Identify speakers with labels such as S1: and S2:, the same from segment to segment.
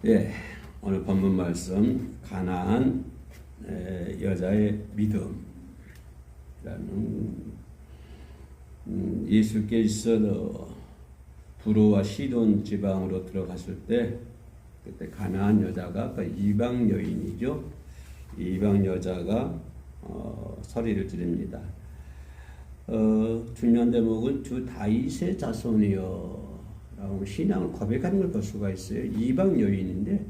S1: 예, 오늘 본문 말씀 가나안 여자의 믿음이라는 예수께서 두로와 시돈 지방으로 들어갔을 때 그때 가나안 여자가 그 이방 여인이죠. 이방 여자가 소리를 지릅니다. 중요한 대목은 주 다윗의 자손이여 라고 신앙을 고백하는 걸 볼 수가 있어요. 이방 여인인데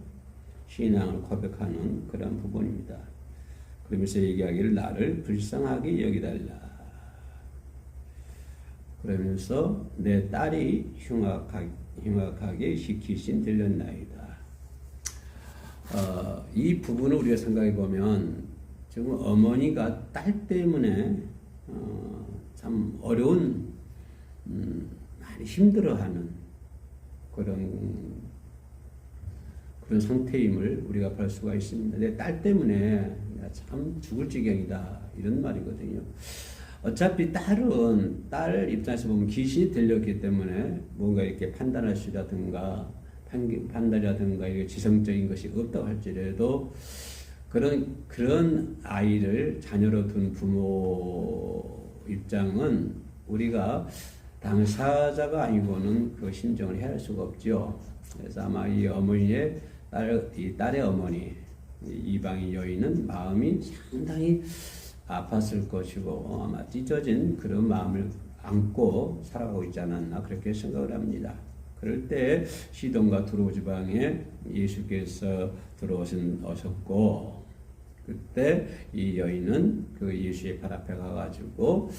S1: 신앙을 고백하는 그런 부분입니다. 그러면서 얘기하기를 나를 불쌍하게 여기달라. 그러면서 내 딸이 흉악하게 시키신 들렸나이다. 이 부분을 우리가 생각해 보면 지금 어머니가 딸 때문에 참 어려운 많이 힘들어하는 그런 상태임을 우리가 볼 수가 있습니다. 내 딸 때문에 참 죽을 지경이다 이런 말이거든요. 어차피 딸 입장에서 보면 귀신이 들렸기 때문에 뭔가 이렇게 판단이라든가 이렇게 지성적인 것이 없다고 할지라도 그런 아이를 자녀로 둔 부모 입장은 우리가 당사자가 아니고는 그 심정을 헤아릴 수가 없죠. 그래서 아마 이 어머니의 이 딸의 어머니, 이방인 여인은 마음이 상당히 아팠을 것이고 아마 찢어진 그런 마음을 안고 살아가고 있지 않았나 그렇게 생각을 합니다. 그럴 때 시돈과 두로 지방에 예수께서 들어오셨고 그때 이 여인은 그 예수의 발 앞에 가가지고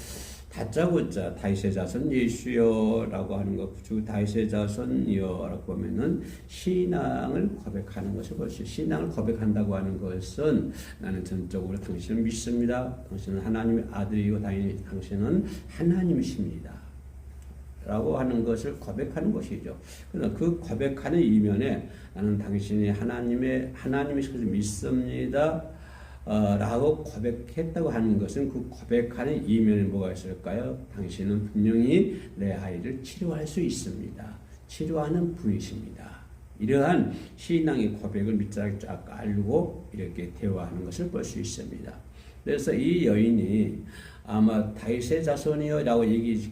S1: 다짜고짜 다윗의 자손 예수여라고 하는 것, 주 다윗의 자손이여라고 보면은 신앙을 고백하는 것을 볼 수 있어요. 신앙을 고백한다고 하는 것은 나는 전적으로 당신을 믿습니다. 당신은 하나님의 아들이고 당신은 하나님이십니다. 라고 하는 것을 고백하는 것이죠. 그러나 그 고백하는 이면에 나는 당신이 하나님이신 것을 믿습니다. 라고 고백했다고 하는 것은 그 고백하는 이면에 뭐가 있을까요? 당신은 분명히 내 아이를 치료할 수 있습니다. 치료하는 분이십니다. 이러한 신앙의 고백을 밑자락 쫙 깔고 이렇게 대화하는 것을 볼 수 있습니다. 그래서 이 여인이 아마 다윗의 자손이여 라고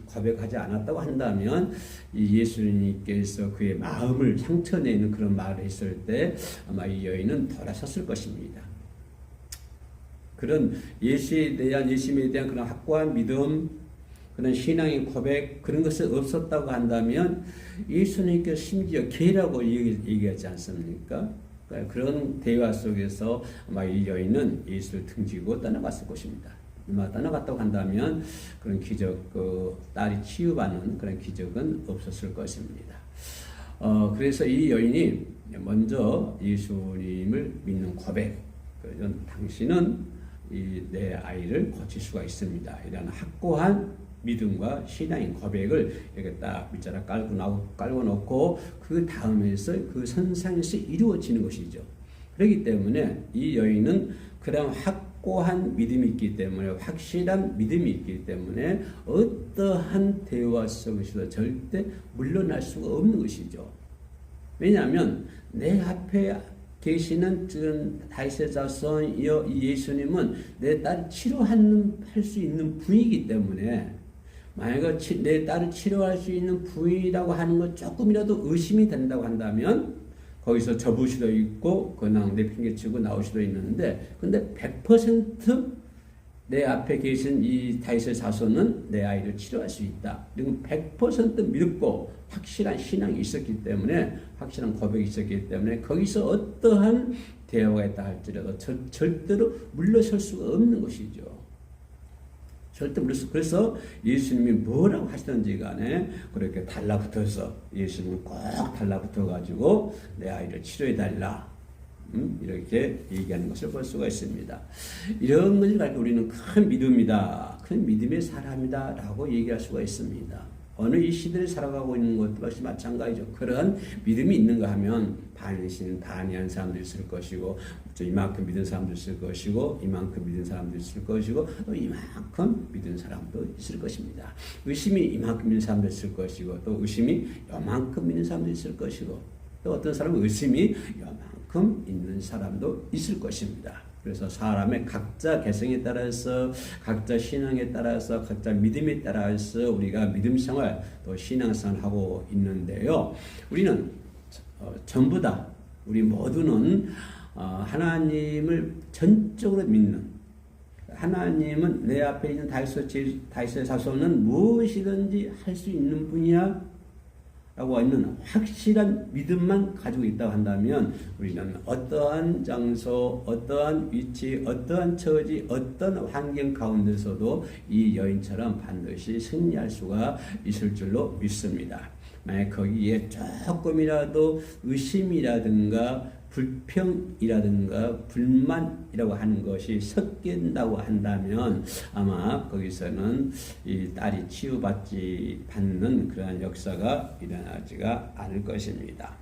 S1: 고백하지 않았다고 한다면 이 예수님께서 그의 마음을 상처내는 그런 말을 했을 때 아마 이 여인은 돌아섰을 것입니다. 그런 예수님에 대한 그런 확고한 믿음, 그런 신앙의 고백, 그런 것이 없었다고 한다면 예수님께서 심지어 개라고 얘기하지 않습니까? 그런 대화 속에서 아마 이 여인은 예수를 등지고 떠나갔을 것입니다. 떠나갔다고 한다면 그런 기적, 딸이 치유받는 그런 기적은 없었을 것입니다. 그래서 이 여인이 먼저 예수님을 믿는 고백, 당신은 내 아이를 고칠 수가 있습니다. 이런 확고한 믿음과 신앙의 고백을 이렇게 딱 밑자락 깔고 놓고 그 다음에서 그 선상에서 이루어지는 것이죠. 그렇기 때문에 이 여인은 그런 확고한 믿음이 있기 때문에 확실한 믿음이 있기 때문에 어떠한 대화 속에서도 절대 물러날 수가 없는 것이죠. 왜냐하면 내 앞에 계시는 다윗의 자손 예수님은 내 딸을 치료할 수 있는 분이기 때문에 만약에 내 딸을 치료할 수 있는 분이라고 하는 것 조금이라도 의심이 된다고 한다면 거기서 접을 수도 있고 그냥 내팽개치고 나올 수도 있는데 근데 100% 내 앞에 계신 이 다윗의 자손은 내 아이를 치료할 수 있다. 그리고 100% 믿고 확실한 신앙이 있었기 때문에 확실한 고백이 있었기 때문에 거기서 어떠한 대화가 있다 할지라도 절대로 물러설 수가 없는 것이죠. 절대 그래서 예수님이 뭐라고 하시든지 간에 그렇게 달라붙어서 예수님을 꼭 달라붙어 가지고 내 아이를 치료해 달라. 이렇게 얘기하는 것을 볼 수가 있습니다. 이런 것을 가지고 우리는 큰 믿음이다. 큰 믿음의 사람이다. 라고 얘기할 수가 있습니다. 어느 이 시대를 살아가고 있는 것도 역시 마찬가지죠. 그런 믿음이 있는가 하면 반이한 사람도 있을 것이고 이만큼 믿은 사람도 있을 것이고 이만큼 믿은 사람도 있을 것이고 또 이만큼 믿은 사람도 있을 것입니다. 의심이 이만큼 믿는 사람도 있을 것이고 또 의심이 요만큼 믿는 사람도 있을 것이고 또 어떤 사람은 의심이 요만큼 있는 사람도 있을 것입니다. 그래서 사람의 각자 개성에 따라서, 각자 신앙에 따라서, 각자 믿음에 따라서 우리가 믿음 생활 또 신앙 생활 하고 있는데요. 우리는 전부 다 우리 모두는 하나님을 전적으로 믿는, 하나님은 내 앞에 있는 다윗의 자손은 무엇이든지 할 수 있는 분이야 라고 하는 확실한 믿음만 가지고 있다고 한다면 우리는 어떠한 장소, 어떠한 위치, 어떠한 처지, 어떤 환경 가운데서도 이 여인처럼 반드시 승리할 수가 있을 줄로 믿습니다. 만약 거기에 조금이라도 의심이라든가 불평이라든가 불만이라고 하는 것이 섞인다고 한다면 아마 거기서는 이 딸이 치유받지 않는 그러한 역사가 일어나지가 않을 것입니다.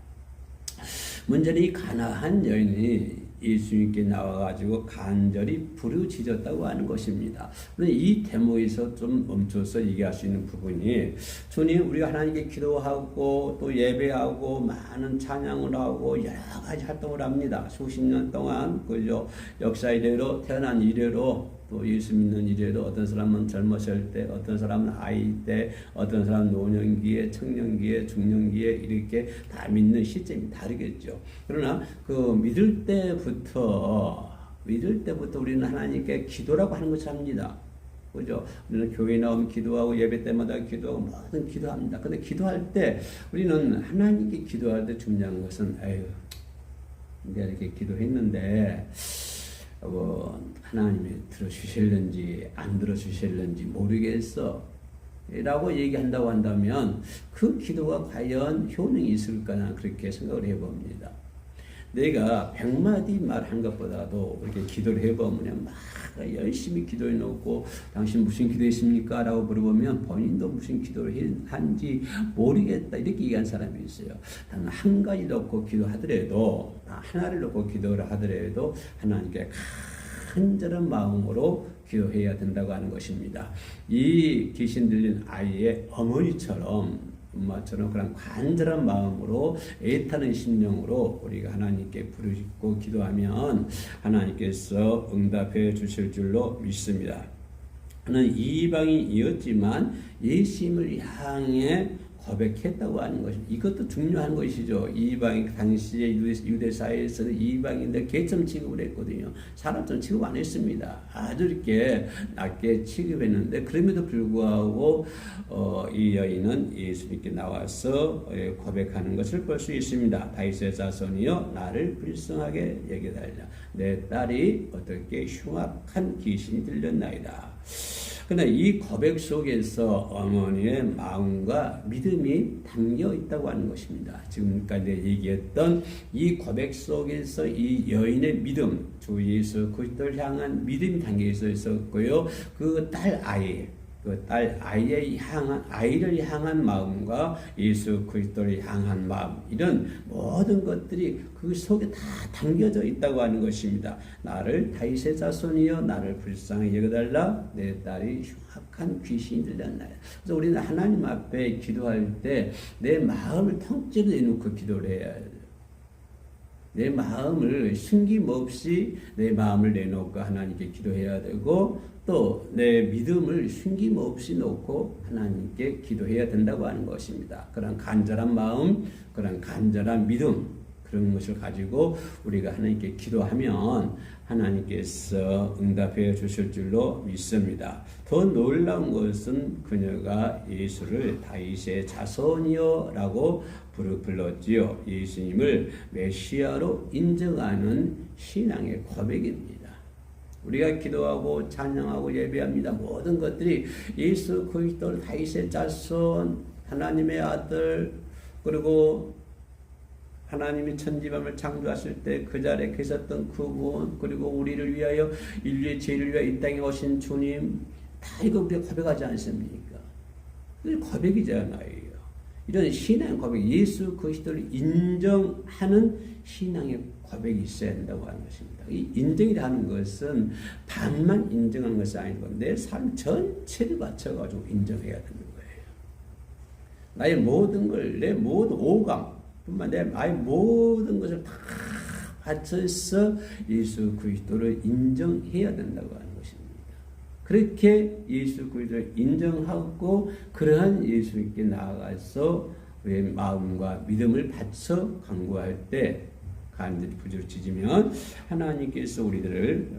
S1: 문제는 이 가나안 여인이 예수님께 나와가지고 간절히 부르짖었다고 하는 것입니다. 그런데 이 대목에서 좀 멈춰서 얘기할 수 있는 부분이, 주님, 우리가 하나님께 기도하고 또 예배하고 많은 찬양을 하고 여러 가지 활동을 합니다. 수십 년 동안 그죠, 역사 이래로, 태어난 이래로, 또 예수 믿는 이래로, 어떤 사람은 젊었을 때, 어떤 사람은 아이 때, 어떤 사람은 노년기에, 청년기에, 중년기에 이렇게 다 믿는 시점이 다르겠죠. 그러나 그 믿을 때부터 우리는 하나님께 기도라고 하는 것을 합니다. 그죠? 우리는 교회 나오면 기도하고 예배 때마다 기도하고 뭐든 기도합니다. 근데 기도할 때 우리는 하나님께 기도할 때 중요한 것은, 에휴, 내가 이렇게 기도했는데 하나님이 들어주실는지 안 들어주실는지 모르겠어 라고 얘기한다고 한다면 그 기도가 과연 효능이 있을까, 그렇게 생각을 해봅니다. 내가 100마디 말한 것보다도 이렇게 기도를 해보면 막 열심히 기도해 놓고, 당신 무슨 기도했습니까? 라고 물어보면 본인도 무슨 기도를 한지 모르겠다 이렇게 얘기한 사람이 있어요. 단 한 가지 놓고 기도하더라도, 하나를 놓고 기도를 하더라도 하나님께 간절한 마음으로 기도해야 된다고 하는 것입니다. 이 귀신 들린 아이의 엄마처럼 그런 간절한 마음으로, 애타는 심령으로 우리가 하나님께 부르짖고 기도하면 하나님께서 응답해 주실 줄로 믿습니다. 그는 이방인이었지만 예수님을 향해 고백했다고 하는 것입니다. 이것도 중요한 것이죠. 이방인, 당시의 유대 사회에서는 이방인들 계점 취급을 했거든요. 사람처럼 취급 안 했습니다. 아주 이렇게 낮게 취급했는데, 그럼에도 불구하고 이 여인은 예수님께 나와서 고백하는 것을 볼 수 있습니다. 다윗의 자손이여 나를 불쌍하게 여겨달라. 내 딸이 어떻게 흉악한 귀신이 들렸나이다. 그러나 이 고백 속에서 어머니의 마음과 믿음이 담겨 있다고 하는 것입니다. 지금까지 얘기했던 이 고백 속에서 이 여인의 믿음, 주 예수 그리스도를 향한 믿음이 담겨 있었고요. 그 아이를 향한 마음과 예수 그리스도를 향한 마음, 이런 모든 것들이 그 속에 다 담겨져 있다고 하는 것입니다. 나를 다윗의 자손이여 나를 불쌍히 여겨달라. 내 딸이 흉악한 귀신이 들렸나요. 그래서 우리는 하나님 앞에 기도할 때 내 마음을 통째로 내놓고 기도를 해야 해요. 내 마음을 숨김없이 내 마음을 내놓고 하나님께 기도해야 되고, 또 내 믿음을 숨김없이 놓고 하나님께 기도해야 된다고 하는 것입니다. 그런 간절한 마음, 그런 간절한 믿음, 그런 것을 가지고 우리가 하나님께 기도하면 하나님께서 응답해 주실 줄로 믿습니다. 더 놀라운 것은 그녀가 예수를 다윗의 자손이여 라고 불렀지요. 예수님을 메시아로 인정하는 신앙의 고백입니다. 우리가 기도하고 찬양하고 예배합니다. 모든 것들이 예수 그리스도 다윗의 자손, 하나님의 아들, 그리고 하나님이 천지만을 창조하실 때 그 자리에 계셨던 그분, 그리고 우리를 위하여, 인류의 죄를 위하여 이 땅에 오신 주님, 다 이거 우리가 고백하지 않습니까? 이게 고백이잖아요. 이런 신앙의 고백, 예수 그리스도를 인정하는 신앙의 고백이 있어야 한다고 하는 것입니다. 이 인정이라는 것은 반만 인정하는 것이 아니고 내 삶 전체를 바쳐가지고 인정해야 되는 거예요. 나의 모든 걸, 내 모든 오감, 뿐만 아니라 나의 모든 것을 다 바쳐서 예수 그리스도를 인정해야 된다고 하는 것입니다. 그렇게 예수 그리스도를 인정하고 그러한 예수님께 나아가서 우리의 마음과 믿음을 바쳐 간구할 때 간절히 부르짖으면 하나님께서 우리들을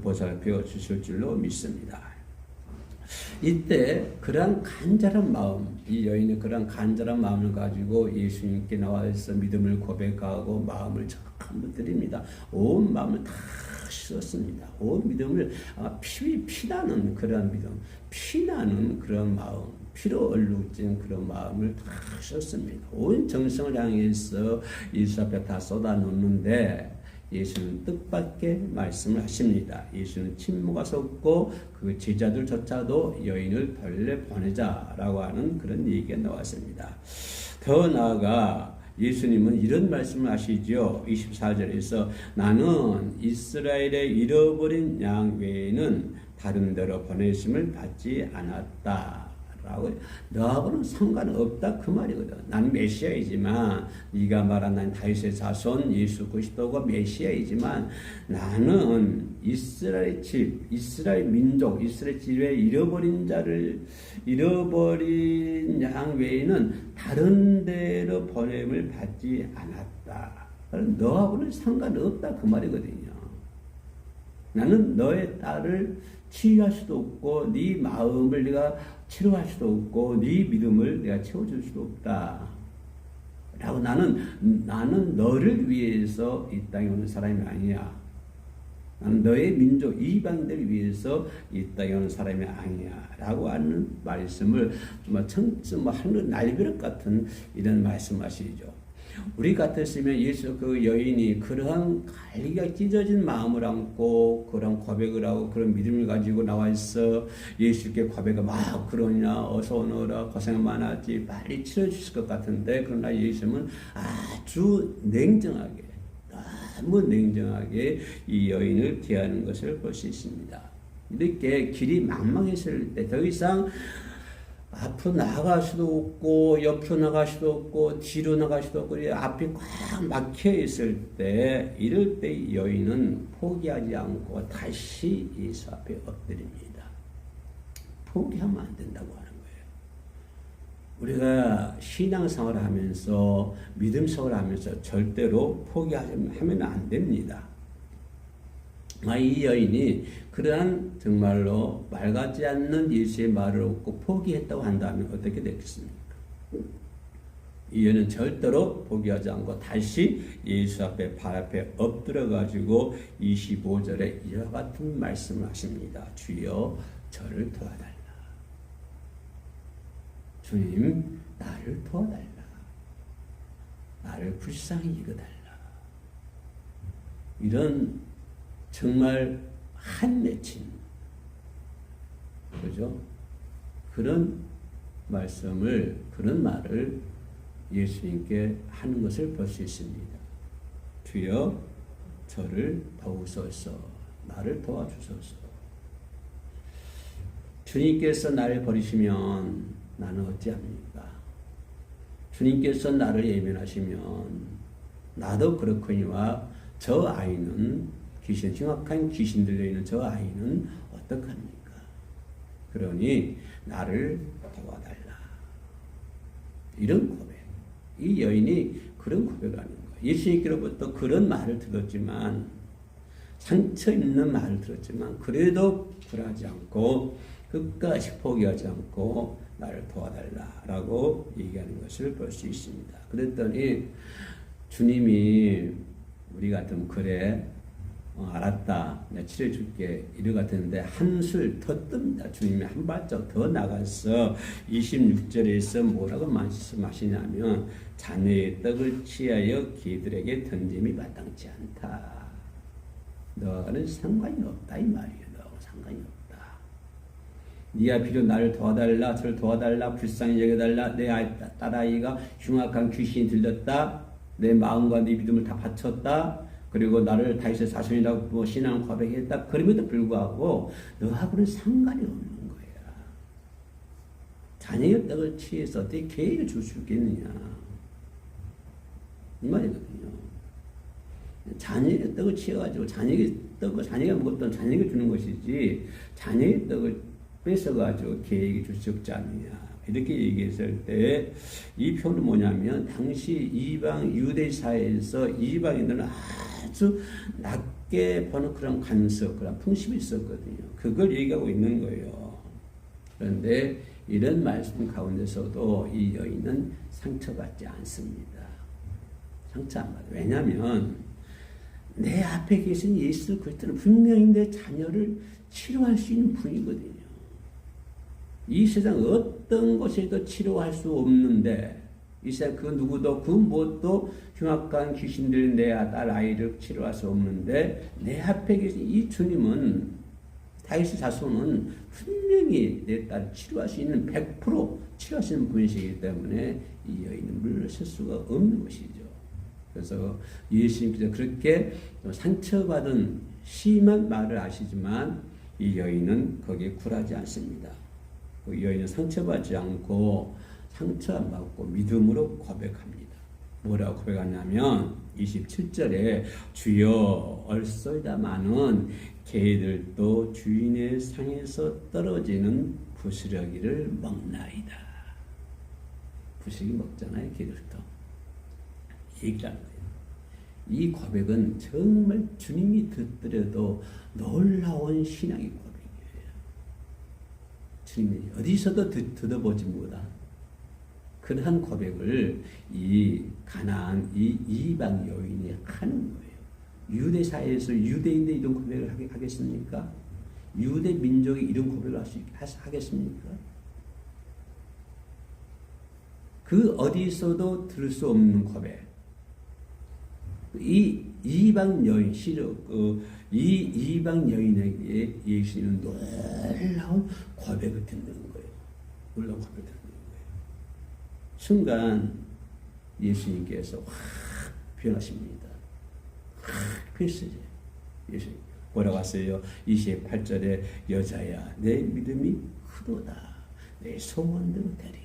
S1: 보살펴 주실 줄로 믿습니다. 이때 그러한 간절한 마음, 이 여인의 그러한 간절한 마음을 가지고 예수님께 나와서 믿음을 고백하고 마음을 전부 드립니다. 온 마음을 다 쏟습니다. 온 믿음을 피나는 그러한 믿음, 피나는 그런 마음, 피로 얼룩진 그런 마음을 다 쏟습니다. 온 정성을 향해서 예수 앞에 다 쏟아놓는데 예수는 뜻밖의 말씀을 하십니다. 예수는 침묵하셨고 그 제자들조차도 여인을 벌레 보내자라고 하는 그런 얘기가 나왔습니다. 더 나아가 예수님은 이런 말씀을 하시죠. 24절에서 나는 이스라엘의 잃어버린 양 외에는 다른 데로 보내심을 받지 않았다. 라고 너하고는 상관없다 그 말이거든. 나는 메시아이지만 네가 말한 난 다윗의 자손 예수 그리스도가 메시아이지만 나는 이스라엘 집, 이스라엘 민족, 이스라엘 집에 잃어버린 양 외에는 다른 데로 보냄을 받지 않았다. 너하고는 상관없다 그 말이거든요. 나는 너의 딸을 치유할 수도 없고 네 마음을 내가 치료할 수도 없고 네 믿음을 내가 채워줄 수도 없다. 라고 나는 너를 위해서 이 땅에 오는 사람이 아니야. 나는 너의 민족 이방인들을 위해서 이 땅에 오는 사람이 아니야. 라고 하는 말씀을 하늘 날벼락 같은 이런 말씀하시죠. 우리 같았으면 예수 그 여인이 그러한 갈기가 찢어진 마음을 안고 그런 고백을 하고 그런 믿음을 가지고 나와 있어 예수께 고백을 막 그러냐 어서 오너라 고생 많았지 빨리 치료해 주실 것 같은데 그러나 예수님은 아주 냉정하게 너무 냉정하게 이 여인을 대하는 것을 볼 수 있습니다. 이렇게 길이 망망했을 때 더 이상 앞으로 나갈 수도 없고 옆으로 나갈 수도 없고 뒤로 나갈 수도 없고 앞이 꽉 막혀 있을 때 이럴 때 여인은 포기하지 않고 다시 예수 앞에 엎드립니다. 포기하면 안 된다고 하는 거예요. 우리가 신앙생활을 하면서 믿음생활을 하면서 절대로 포기하면 안 됩니다. 이 여인이 그러한 정말로 말 같지 않는 예수의 말을 얻고 포기했다고 한다면 어떻게 되겠습니까? 이 여인은 절대로 포기하지 않고 다시 예수 앞에 발 앞에 엎드려 가지고 25절에 이와 같은 말씀을 하십니다. 주여 저를 도와달라. 주님 나를 도와달라. 나를 불쌍히 여겨달라. 이런 정말 한맺힌 그죠? 그런 말씀을 그런 말을 예수님께 하는 것을 볼 수 있습니다. 주여 저를 도우소서. 나를 도와주소서. 주님께서 나를 버리시면 나는 어찌합니까? 주님께서 나를 예면하시면 나도 그렇거니와 저 아이는 흉악한 귀신 들려있는 저 아이는 어떡합니까? 그러니 나를 도와달라. 이런 고백. 이 여인이 그런 고백을 하는 거예요. 예수님께로부터 그런 말을 들었지만 상처 있는 말을 들었지만 그래도 굴하지 않고 끝까지 포기하지 않고 나를 도와달라라고 얘기하는 것을 볼 수 있습니다. 그랬더니 주님이 우리 같으면 그래 알았다. 내가 치료해줄게. 이러 같았는데 한술 더 뜹니다. 주님이 한 발짝 더 나가서 26절에서 뭐라고 말씀하시냐면 자네의 떡을 취하여 개들에게 던짐이 마땅치 않다. 너와는 상관이 없다 이 말이에요. 너하고 상관이 없다. 네가 비록 나를 도와달라. 저를 도와달라. 불쌍히 여겨달라. 내 딸아이가 흉악한 귀신이 들렸다. 내 마음과 네 믿음을 다 바쳤다. 그리고 나를 다윗의 자손이라고 신앙을 고백했다. 그럼에도 불구하고 너하고는 상관이 없는 거야. 자녀의 떡을 취해서 어떻게 계획을 줄 수 있겠느냐. 이 말이거든요. 자녀의 떡을 취해가지고 자녀의 떡을 자녀가 먹었던 자녀에게 주는 것이지 자녀의 떡을 뺏어가지고 계획이 줄 수 없지 않느냐. 이렇게 얘기했을 때 이 표는 뭐냐면 당시 이방 유대 사회에서 이방인들은 아주 낮게 보는 그런 관습, 그런 풍습이 있었거든요. 그걸 얘기하고 있는 거예요. 그런데 이런 말씀 가운데서도 이 여인은 상처받지 않습니다. 상처 안 받아요. 왜냐하면 내 앞에 계신 예수 그리스도는 분명히 내 자녀를 치료할 수 있는 분이거든요. 이 세상 어떤 곳에도 치료할 수 없는데 이 세상 그 누구도 그 무엇도 흉악한 귀신들 내 딸 아이를 치료할 수 없는데 내 앞에 계신 이 주님은 다윗의 자손은 분명히 내 딸을 치료할 수 있는 100% 치료할 수 있는 분이시기 때문에 이 여인은 물러설 수가 없는 것이죠. 그래서 예수님께서 그렇게 상처받은 심한 말을 하시지만 이 여인은 거기에 굴하지 않습니다. 그 여인은 상처받지 않고 상처 안 받고 믿음으로 고백합니다. 뭐라고 고백하냐면 27절에 주여 얼쏘이다마는 개들도 주인의 상에서 떨어지는 부스러기를 먹나이다. 부스러기 먹잖아요. 개들도. 얘기라는 거예요. 이 고백은 정말 주님이 듣더라도 놀라운 신앙의 고백이에요. 주님이 어디서도 듣어보지 못한 그러한 고백을 이 가나안 이 이방 여인이 하는 거예요. 유대 사회에서 유대인들이 이런 고백을 하겠습니까? 유대 민족이 이런 고백을 하겠습니까? 그 어디서도 들을 수 없는 고백. 이 이방 여인 이 이방 여인에게 예수님은 놀라운 고백을 듣는 거예요. 놀라운 고백을 듣는 거예요. 순간 예수님께서 확 변하십니다. 확 변했어요. 예수님 뭐라고 하세요? 28절에 여자야 내 믿음이 크도다. 내 소원대로 되리라.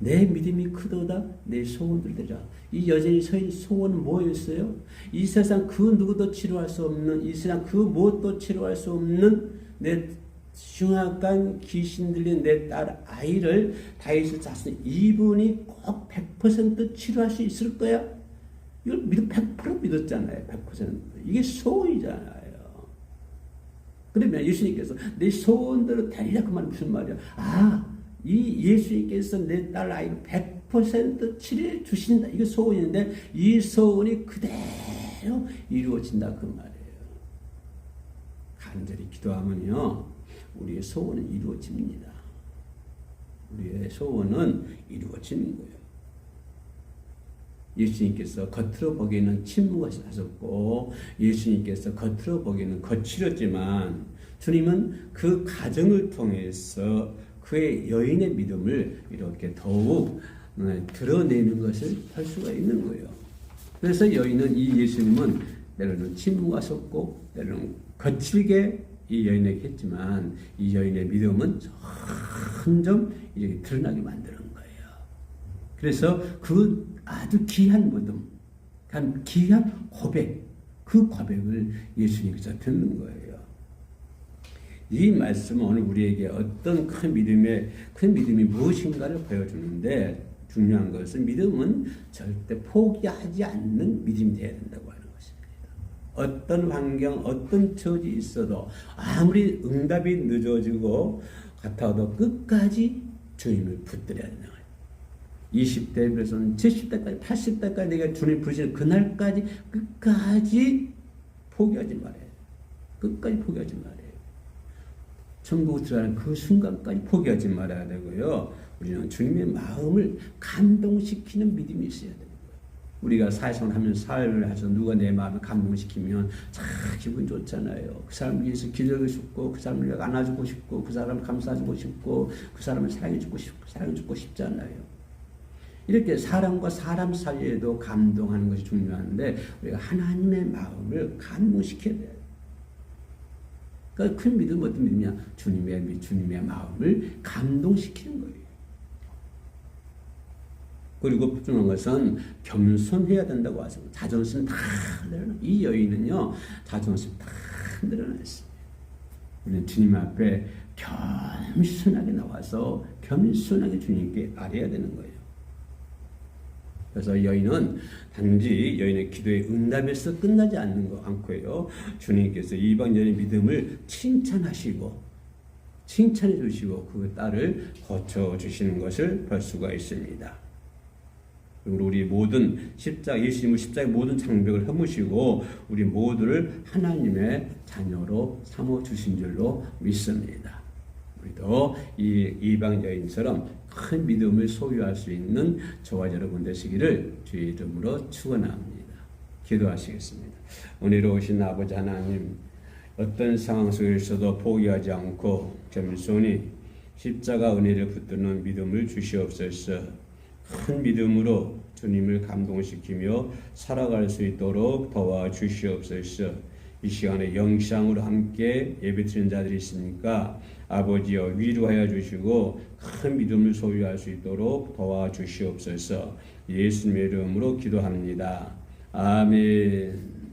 S1: 내 믿음이 크도다. 내 소원대로 되리라. 이 여자의 소원은 뭐였어요? 이 세상 그 누구도 치료할 수 없는 이 세상 그 무엇도 치료할 수 없는 내 흉악한 귀신 들린 내 딸 아이를 다윗의 자손 이분이 꼭 100% 치료할 수 있을 거야? 이걸 100% 믿었잖아요. 100%. 이게 소원이잖아요. 그러면 예수님께서 내 소원대로 되리라 그 말은 무슨 말이야? 이 예수님께서 내 딸 아이를 100% 치료해 주신다. 이게 소원인데 이 소원이 그대로 이루어진다 그 말이에요. 간절히 기도하면요. 우리의 소원은 이루어집니다. 우리의 소원은 이루어지는 거예요. 예수님께서 겉으로 보기에는 침묵하셨고 예수님께서 겉으로 보기에는 거칠었지만 주님은 그 과정을 통해서 그의 여인의 믿음을 이렇게 더욱 드러내는 것을 할 수가 있는 거예요. 그래서 여인은 이 예수님은 때로는 침묵하셨고 때로는 거칠게 이 여인에게 했지만 이 여인의 믿음은 점점 이렇게 드러나게 만드는 거예요. 그래서 그 아주 귀한 믿음, 귀한 고백, 그 고백을 예수님께서 듣는 거예요. 이 말씀은 오늘 우리에게 어떤 큰 믿음이 무엇인가를 보여주는데 중요한 것은 믿음은 절대 포기하지 않는 믿음이 되어야 된다고 하는 것입니다. 어떤 환경, 어떤 처지 있어도 아무리 응답이 늦어지고 같아도 끝까지 주님을 붙들어야 된다. 20대에서는 70대까지, 80대까지 내가 주님 부르시는 그날까지 끝까지 포기하지 말아요. 끝까지 포기하지 말아요. 천국 들어가는 그 순간까지 포기하지 말아야 되고요. 우리는 주님의 마음을 감동시키는 믿음이 있어야 됩니다. 우리가 사회생활 하면서 사회를 해서 누가 내 마음을 감동시키면 참 기분 좋잖아요. 그 사람 위해서 기도하고 싶고 그 사람을 위해 안아주고 싶고 그 사람을 감싸주고 싶고 그 사람을 사랑해주고 싶잖아요. 이렇게 사람과 사람 사이에도 감동하는 것이 중요한데 우리가 하나님의 마음을 감동시켜야 돼요. 그러니까 큰 믿음은 어떤 믿음이냐? 주님의 마음을 감동시키는 거예요. 그리고 중요한 것은 겸손해야 된다고 하죠. 자존심 다 내려놔. 이 여인은요, 자존심 다 내려놨습니다. 우리는 주님 앞에 겸손하게 나와서 겸손하게 주님께 아뢰야 되는 거예요. 그래서 여인은 단지 여인의 기도의 응답에서 끝나지 않고요. 주님께서 이방 여인의 믿음을 칭찬하시고 칭찬해 주시고 그 딸을 거쳐 주시는 것을 볼 수가 있습니다. 그리고 우리 모든 예수님의 십자가의 모든 장벽을 허무시고 우리 모두를 하나님의 자녀로 삼아 주신 줄로 믿습니다. 우리도 이 이방 여인처럼 큰 믿음을 소유할 수 있는 저와 여러분 되시기를 주의 이름으로 축원합니다. 기도하시겠습니다. 은혜로 오신 아버지 하나님, 어떤 상황 속에서도 포기하지 않고 겸손히 십자가 은혜를 붙드는 믿음을 주시옵소서. 큰 믿음으로 주님을 감동시키며 살아갈 수 있도록 도와주시옵소서. 이 시간에 영상으로 함께 예배드리는 자들이 있으니까 아버지여 위로하여 주시고 큰 믿음을 소유할 수 있도록 도와주시옵소서. 예수님의 이름으로 기도합니다. 아멘.